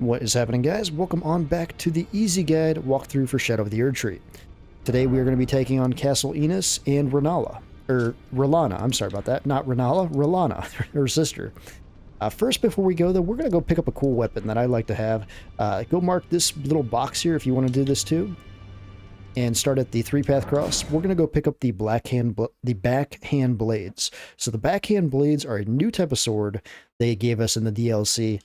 What is happening, guys? Welcome on back to the Easy Guide walkthrough for Shadow of the Erdtree. Today we are going to be taking on Castle Ensis and Rellana. I'm sorry about that. Not Rennala, Rellana, her sister. First, before we go, though, we're going to go pick up a cool weapon that I like to have. Go mark this little box here if you want to do this too. And start at the 3-path cross. We're going to go pick up the backhand blades. So the backhand blades are a new type of sword they gave us in the DLC.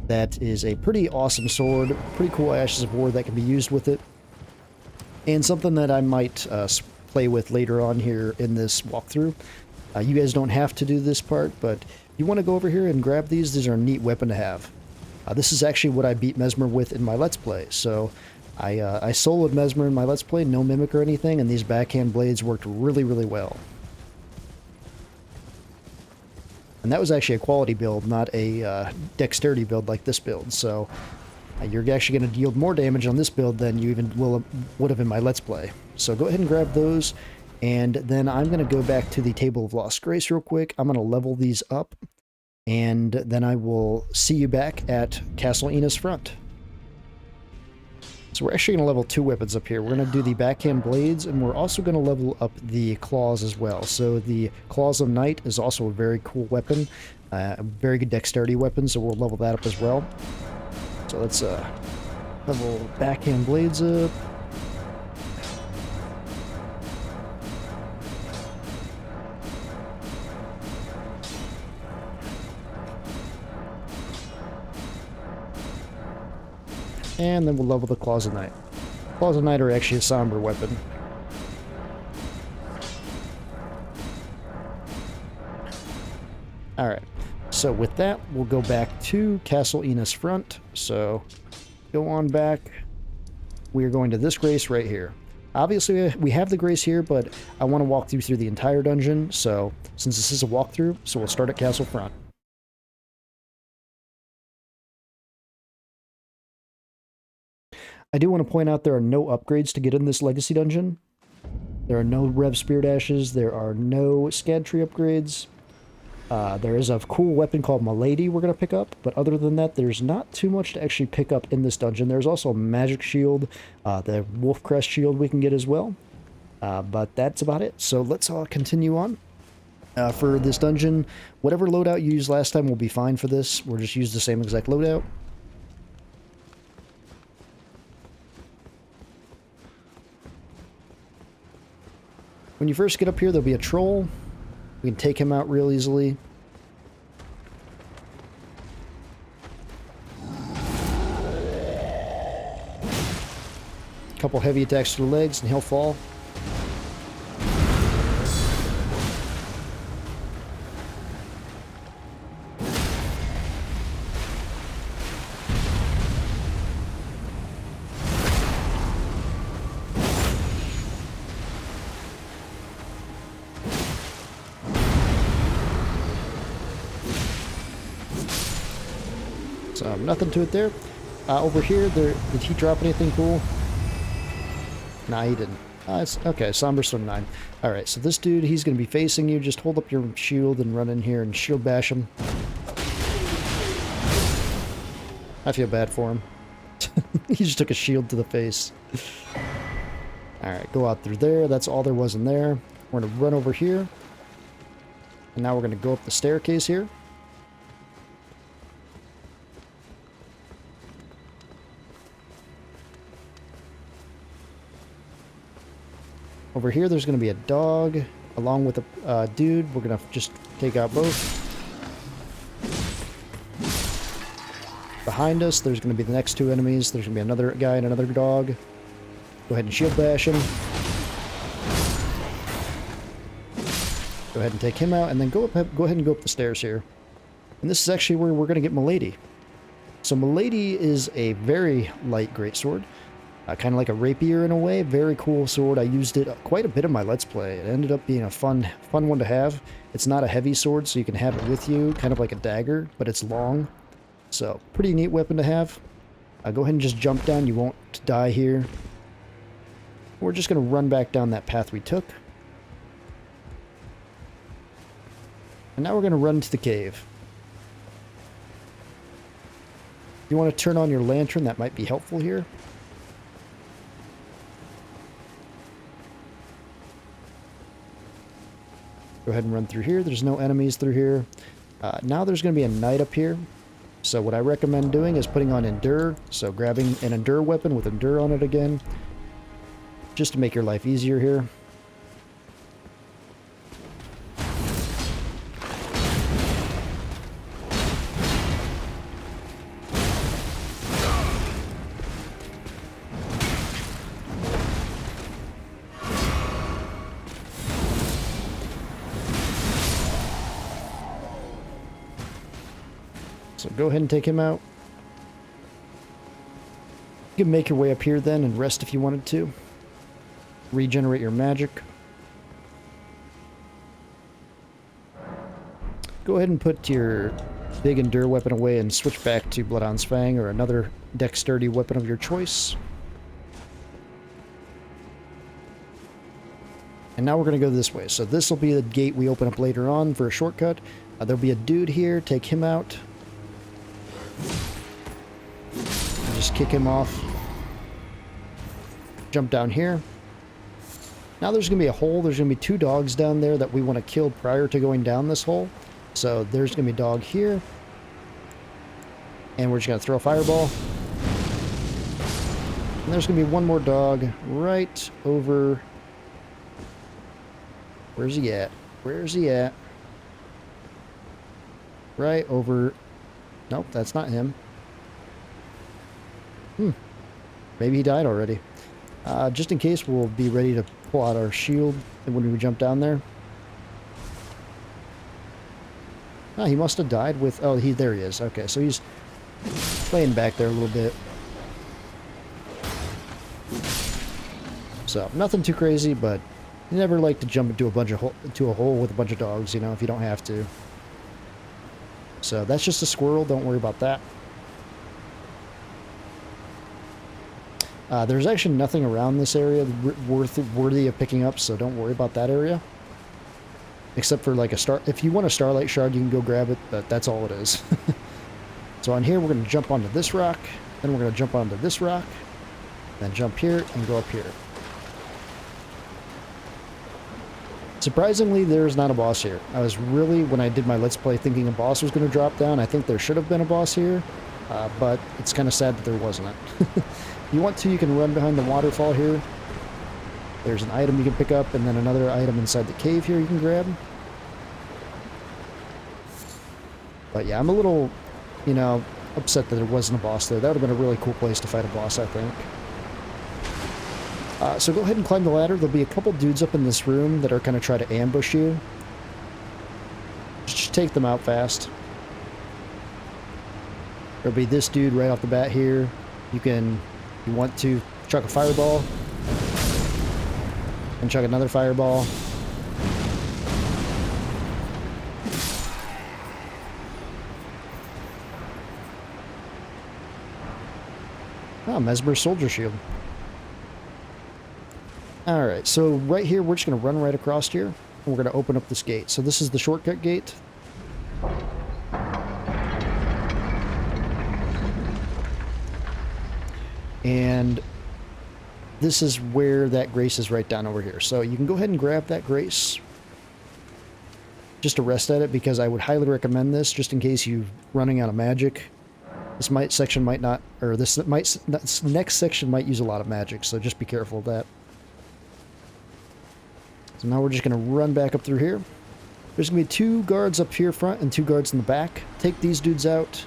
That is a pretty awesome sword, pretty cool Ashes of War that can be used with it, and something that I might play with later on here in this walkthrough. You guys don't have to do this part, but if you want to go over here and grab these are a neat weapon to have. This is actually what I beat Mesmer with in my Let's Play, so I soloed Mesmer in my Let's Play, no mimic or anything, and these backhand blades worked really, really well. And that was actually a quality build, not a dexterity build like this build, so you're actually going to yield more damage on this build than you even would have in my Let's Play. So go ahead and grab those, and then I'm going to go back to the Table of Lost Grace real quick. I'm going to level these up, and then I will see you back at Castle Ensis front. So we're actually going to level 2 weapons up here. We're going to do the backhand blades, and we're also going to level up the claws as well. So the Claws of Night is also a very cool weapon, a very good dexterity weapon, so we'll level that up as well. So let's level backhand blades up. And then we'll level the Claws of Night. Claws of Night are actually a somber weapon. Alright, so with that, we'll go back to Castle Ensis front. So, go on back. We are going to this grace right here. Obviously, we have the grace here, but I want to walk through the entire dungeon, so since this is a walkthrough, so we'll start at Castle front. I do want to point out there are no upgrades to get in this Legacy Dungeon. There are no Rev Spirit Ashes, there are no Scad Tree upgrades. There is a cool weapon called Milady we're going to pick up, but other than that, there's not too much to actually pick up in this dungeon. There's also a Magic Shield, the Wolf Crest Shield we can get as well. But that's about it, so let's continue on. For this dungeon, whatever loadout you used last time will be fine for this. We'll just use the same exact loadout. When you first get up here, there'll be a troll. We can take him out real easily. A couple heavy attacks to the legs and he'll fall. So, nothing to it there. Over here, did he drop anything cool? Nah, he didn't. It's okay, Somber Swim 9. Alright, so this dude, he's going to be facing you. Just hold up your shield and run in here and shield bash him. I feel bad for him. He just took a shield to the face. Alright, go out through there. That's all there was in there. We're going to run over here. And now we're going to go up the staircase here. Over here, there's going to be a dog, along with a dude. We're going to just take out both. Behind us, there's going to be the next 2 enemies. There's going to be another guy and another dog. Go ahead and shield bash him. Go ahead and take him out, and then go ahead and go up the stairs here. And this is actually where we're going to get Milady. So Milady is a very light greatsword. Kind of like a rapier in a way. Very cool sword. I used it quite a bit in my Let's Play. It ended up being a fun one to have. It's not a heavy sword, so you can have it with you. Kind of like a dagger, but it's long. So, pretty neat weapon to have. Go ahead and just jump down. You won't die here. We're just going to run back down that path we took. And now we're going to run to the cave. You want to turn on your lantern, that might be helpful here. Go ahead and run through here. There's no enemies through here. Now there's going to be a knight up here. So what I recommend doing is putting on endure. So grabbing an endure weapon with endure on it again. Just to make your life easier here. So go ahead and take him out. You can make your way up here then and rest if you wanted to. Regenerate your magic. Go ahead and put your big endure weapon away and switch back to Bloodhound's Fang or another dexterity weapon of your choice. And now we're going to go this way. So this will be the gate we open up later on for a shortcut. There'll be a dude here. Take him out. And just kick him off. Jump down here. Now there's going to be a hole. There's going to be 2 dogs down there that we want to kill prior to going down this hole. So there's going to be a dog here. And we're just going to throw a fireball. And there's going to be one more dog right over... Where's he at? Where's he at? Right over... Nope, that's not him. Maybe he died already. Just in case, we'll be ready to pull out our shield when we jump down there. Oh, he must have died with... Oh, there he is. Okay, so he's laying back there a little bit. So, nothing too crazy, but you never like to jump into a hole with a bunch of dogs, you know, if you don't have to. So, that's just a squirrel. Don't worry about that. There's actually nothing around this area worthy of picking up, so don't worry about that area. Except for like a star. If you want a starlight shard, you can go grab it, but that's all it is. So on here, we're going to jump onto this rock, then we're going to jump onto this rock, then jump here and go up here. Surprisingly, there's not a boss here. I was really, when I did my Let's Play, thinking a boss was going to drop down. I think there should have been a boss here, but it's kind of sad that there wasn't. If you want to, you can run behind the waterfall here. There's an item you can pick up, and then another item inside the cave here you can grab. But yeah, I'm a little, you know, upset that there wasn't a boss there. That would have been a really cool place to fight a boss, I think. So go ahead and climb the ladder. There'll be a couple dudes up in this room that are going to try to ambush you. Just take them out fast. There'll be this dude right off the bat here. You can... You want to chuck a fireball and chuck another fireball. Oh, Mesmer's Soldier Shield. Alright, so right here, we're just going to run right across here, and we're going to open up this gate. So this is the shortcut gate. And this is where that grace is right down over here. So you can go ahead and grab that grace just to rest at it, because I would highly recommend this just in case you're running out of magic. This section might not, or this next section might use a lot of magic, so just be careful of that. So now we're just going to run back up through here. There's going to be 2 guards up here front and 2 guards in the back. Take these dudes out.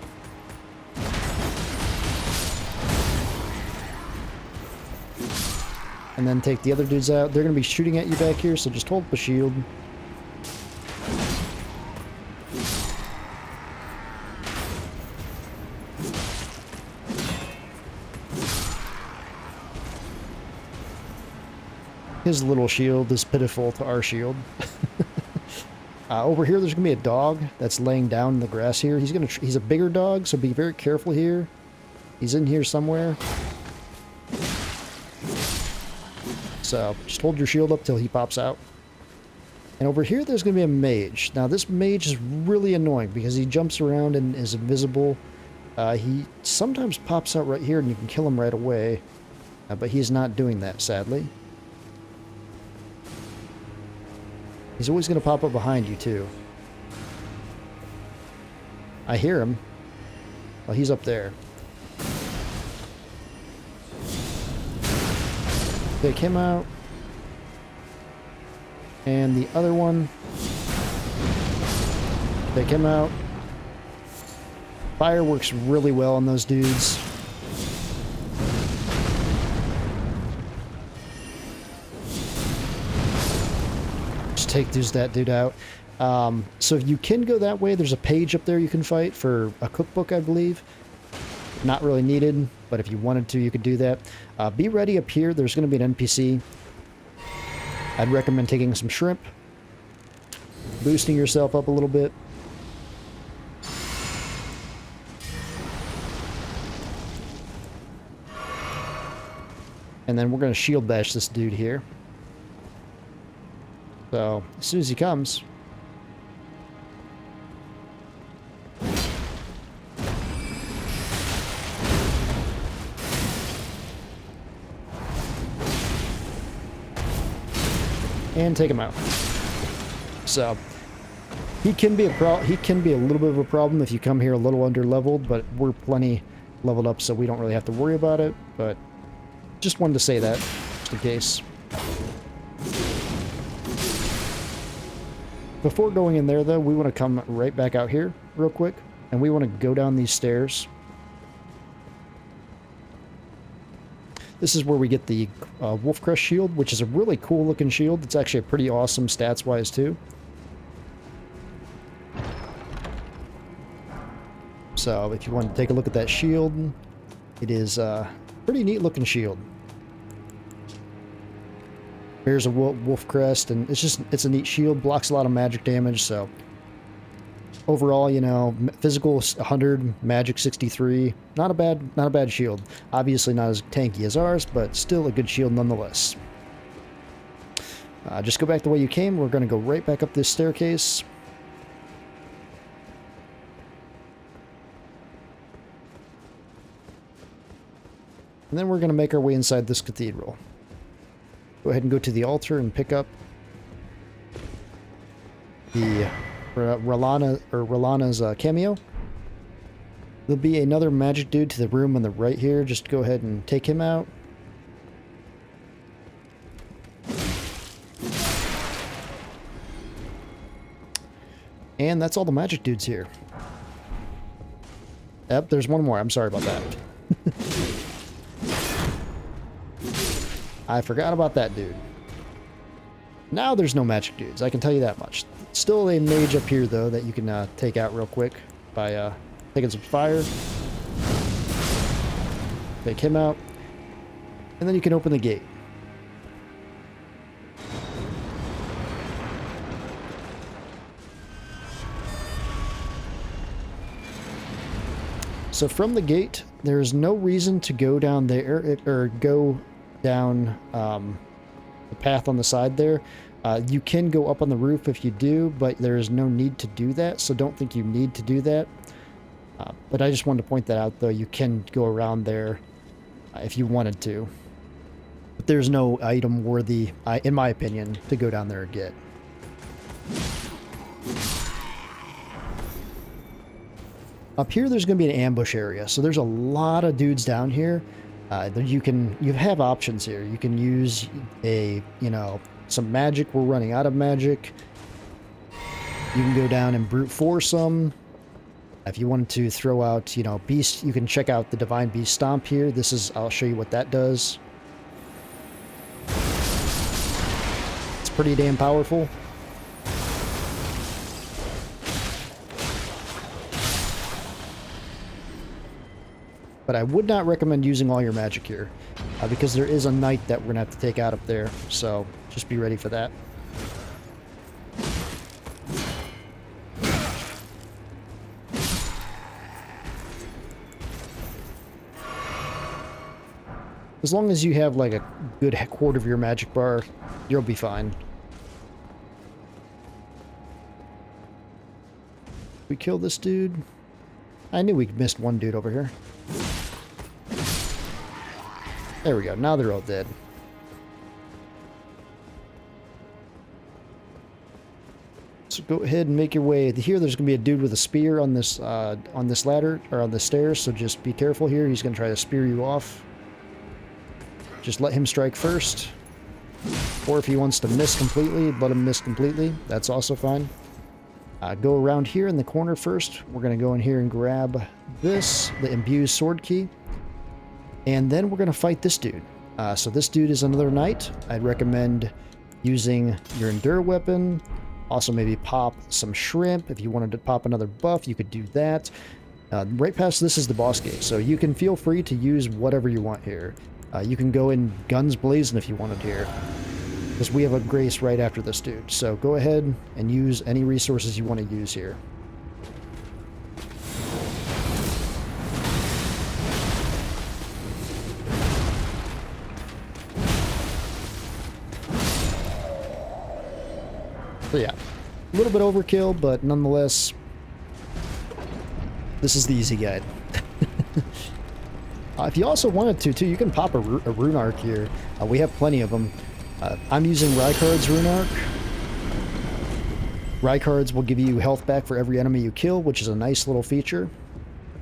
And then take the other dudes out. They're going to be shooting at you back here, so just hold up the shield. His little shield is pitiful to our shield. Over here, there's going to be a dog that's laying down in the grass here. He's a bigger dog, so be very careful here. He's in here somewhere. So just hold your shield up till he pops out. And over here, there's going to be a mage. Now, this mage is really annoying because he jumps around and is invisible. He sometimes pops out right here and you can kill him right away, but he's not doing that, sadly. He's always going to pop up behind you, too. I hear him. Well, he's up there. Take him out. And the other one. Take him out. Fire works really well on those dudes. Just take that dude out. So you can go that way. There's a page up there you can fight for a cookbook, I believe. Not really needed, but if you wanted to, you could do that. Be ready up here. There's going to be an NPC. I'd recommend taking some shrimp. Boosting yourself up a little bit. And then we're going to shield bash this dude here. So, as soon as he comes... and take him out. So, he can be a little bit of a problem if you come here a little under-leveled, but we're plenty leveled up, so we don't really have to worry about it, but... just wanted to say that, just in case. Before going in there, though, we want to come right back out here real quick, and we want to go down these stairs. This is where we get the Wolf Crest shield, which is a really cool looking shield. It's actually a pretty awesome stats-wise, too. So, if you want to take a look at that shield, it is a pretty neat looking shield. Here's a wolf crest, and it's a neat shield, blocks a lot of magic damage, so overall, you know, physical 100, magic 63, not a bad shield. Obviously not as tanky as ours, but still a good shield nonetheless. Just go back the way you came. We're going to go right back up this staircase. And then we're going to make our way inside this cathedral. Go ahead and go to the altar and pick up the Rellana's cameo. There'll be another magic dude to the room on the right here. Just go ahead and take him out. And that's all the magic dudes here. Yep, there's one more. I'm sorry about that. I forgot about that dude. Now there's no magic dudes, I can tell you that much. Still a mage up here, though, that you can take out real quick by taking some fire. Take him out. And then you can open the gate. So from the gate, there's no reason to go down there, or go down the path on the side there. You can go up on the roof if you do, but there is no need to do that, so don't think you need to do that. But I just wanted to point that out, though. You can go around there if you wanted to. But there's no item worthy, in my opinion, to go down there and get. Up here, there's going to be an ambush area, so there's a lot of dudes down here. You have options here. You can use some magic. We're running out of magic. You can go down and brute force them. If you wanted to throw out, beast, you can check out the Divine Beast Stomp here. I'll show you what that does. It's pretty damn powerful. But I would not recommend using all your magic here, because there is a knight that we're going to have to take out up there, so just be ready for that. As long as you have like a good quarter of your magic bar, you'll be fine. We kill this dude. I knew we missed one dude over here. There we go. Now they're all dead. So go ahead and make your way here. There's gonna be a dude with a spear on this ladder or on the stairs. So just be careful here. He's gonna try to spear you off. Just let him strike first. Or if he wants to miss completely, let him miss completely. That's also fine. Go around here in the corner first. We're gonna go in here and grab this, the imbued sword key, and then we're gonna fight this dude. So this dude is another knight. I'd recommend using your endure weapon. Also, maybe pop some shrimp. If you wanted to pop another buff, you could do that. Right past this is the boss gate, so you can feel free to use whatever you want here. You can go in guns blazing if you wanted here, because we have a grace right after this dude. So go ahead and use any resources you want to use here. So yeah, a little bit overkill, but nonetheless, this is the easy guide. If you also wanted to, too, you can pop a rune arc here. We have plenty of them. I'm using Rykard's rune arc. Rykard's will give you health back for every enemy you kill, which is a nice little feature,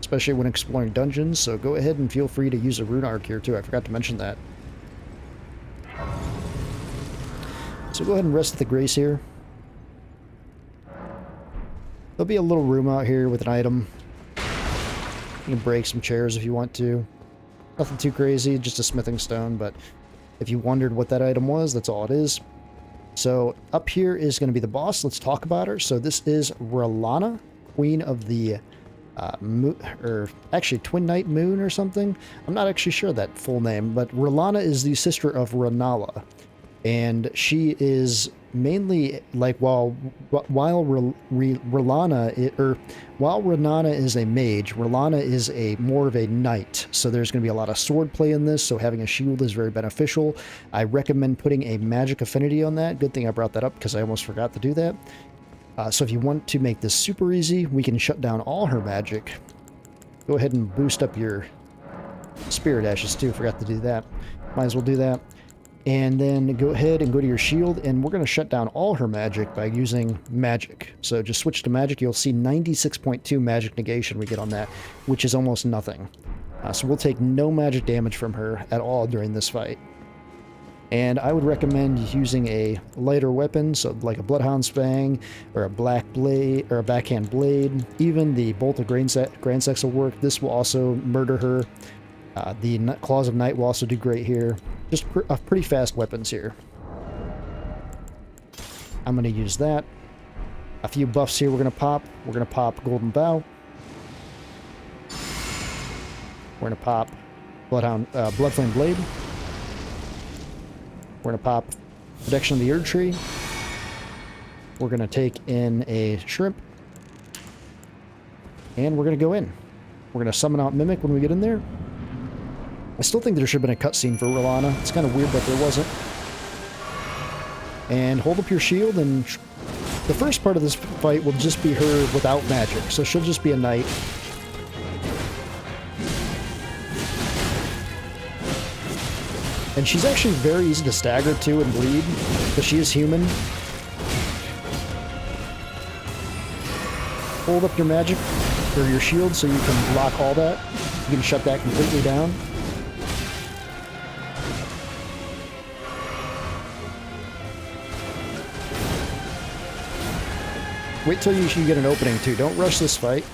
especially when exploring dungeons. So go ahead and feel free to use a rune arc here, too. I forgot to mention that. So go ahead and rest the grace here. There'll be a little room out here with an item. You can break some chairs if you want to. Nothing too crazy, just a smithing stone, but if you wondered what that item was, that's all it is. So up here is going to be the boss. Let's talk about her. So this is Rellana, Queen of the or actually Twin Night Moon or something. I'm not actually sure that full name, but Rellana is the sister of Rennala, and she is mainly like while Rellana is a mage, Rellana is more of a knight. So there's going to be a lot of sword play in this. So having a shield is very beneficial. I recommend putting a magic affinity on that. Good thing I brought that up because I almost forgot to do that. So if you want to make this super easy, we can shut down all her magic. Go ahead and boost up your spirit ashes too. Forgot to do that. Might as well do that. And then go ahead and go to your shield, and we're going to shut down all her magic by using magic. So just switch to magic. You'll see 96.2 magic negation we get on that, which is almost nothing. So we'll take no magic damage from her at all during this fight. And I would recommend using a lighter weapon, so like a Bloodhound's Fang, or a Black Blade, or a Backhand Blade. Even the Bolt of Grandsex will work. This will also murder her. The Claws of Night will also do great here. Just pretty fast weapons here. I'm going to use that. A few buffs here we're going to pop. We're going to pop Golden Bow. We're going to pop Bloodflame Blade. We're going to pop Protection of the Erdtree. We're going to take in a Shrimp. And we're going to go in. We're going to summon out Mimic when we get in there. I still think there should have been a cutscene for Rellana. It's kind of weird that there wasn't. And hold up your shield, and the first part of this fight will just be her without magic. So she'll just be a knight. And she's actually very easy to stagger too and bleed, because she is human. Hold up your magic, or your shield, so you can block all that. You can shut that completely down. Wait till you get an opening, too. Don't rush this fight.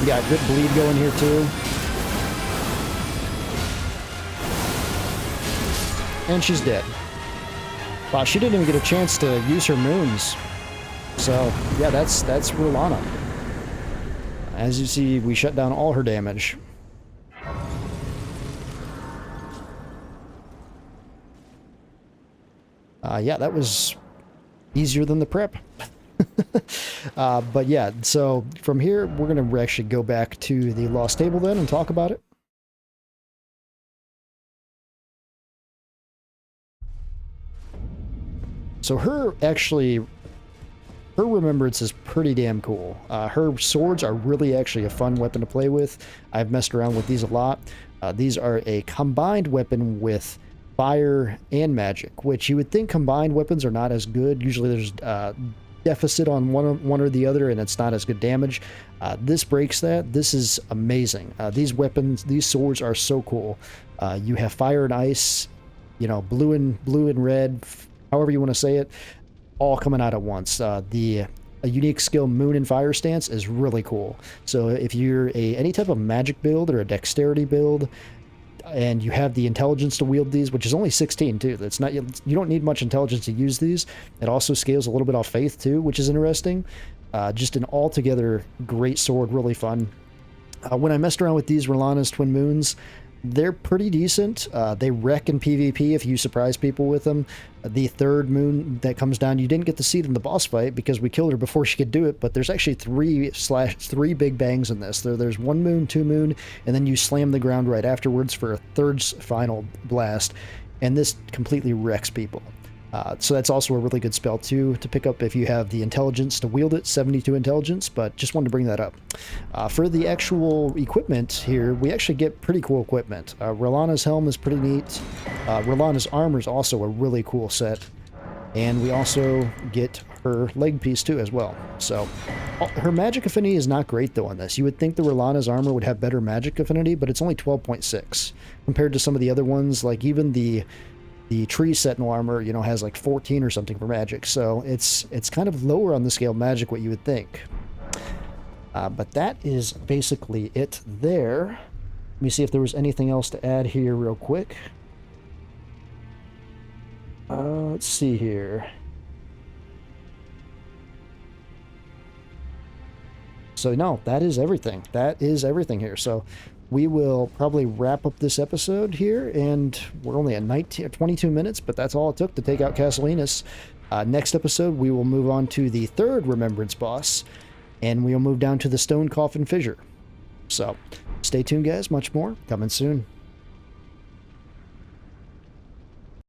We got good bleed going here, too. And she's dead. Wow, she didn't even get a chance to use her moons. So, yeah, that's Rellana. As you see, we shut down all her damage. Yeah, that was easier than the prep. But yeah, so from here, we're going to actually go back to the Lost Table then and talk about it. So her actually her remembrance is pretty damn cool. Her swords are really actually a fun weapon to play with. I've messed around with these a lot. These are a combined weapon with fire and magic, which you would think combined weapons are not as good. Usually there's deficit on one or the other, and it's not as good damage. This breaks that. This is amazing. These weapons, these swords are so cool. You have fire and ice, you know, blue and red, however you want to say it, all coming out at once. A unique skill, Moon and Fire Stance, is really cool. So if you're any type of magic build or a dexterity build, and you have the intelligence to wield these, which is only 16 too. That's not, you don't need much intelligence to use these. It also scales a little bit off faith too, which is interesting. Just an altogether great sword, really fun. When I messed around with these Rellana's Twin Moons, they're pretty decent. They wreck in PvP if you surprise people with them. The third moon that comes down, you didn't get to see it in the boss fight because we killed her before she could do it, but there's actually three big bangs in this. There's one moon, two moon, and then you slam the ground right afterwards for a third final blast, and this completely wrecks people. So that's also a really good spell too to pick up if you have the intelligence to wield it, 72 intelligence, but just wanted to bring that up. For the actual equipment here, we actually get pretty cool equipment. Rellana's helm is pretty neat. Rellana's armor is also a really cool set. And we also get her leg piece too as well. So her magic affinity is not great though on this. You would think the Rellana's armor would have better magic affinity, but it's only 12.6 compared to some of the other ones, like even the tree sentinel armor, you know, has like 14 or something for magic, so it's kind of lower on the scale of magic what you would think. But that is basically it there. Let me see if there was anything else to add here real quick. Let's see here. So no, that is everything. That is everything here. So we will probably wrap up this episode here, and we're only at 22 minutes, but that's all it took to take out Castle Ensis. Next episode, we will move on to the third Remembrance boss, and we'll move down to the Stone Coffin Fissure. So, stay tuned, guys. Much more coming soon.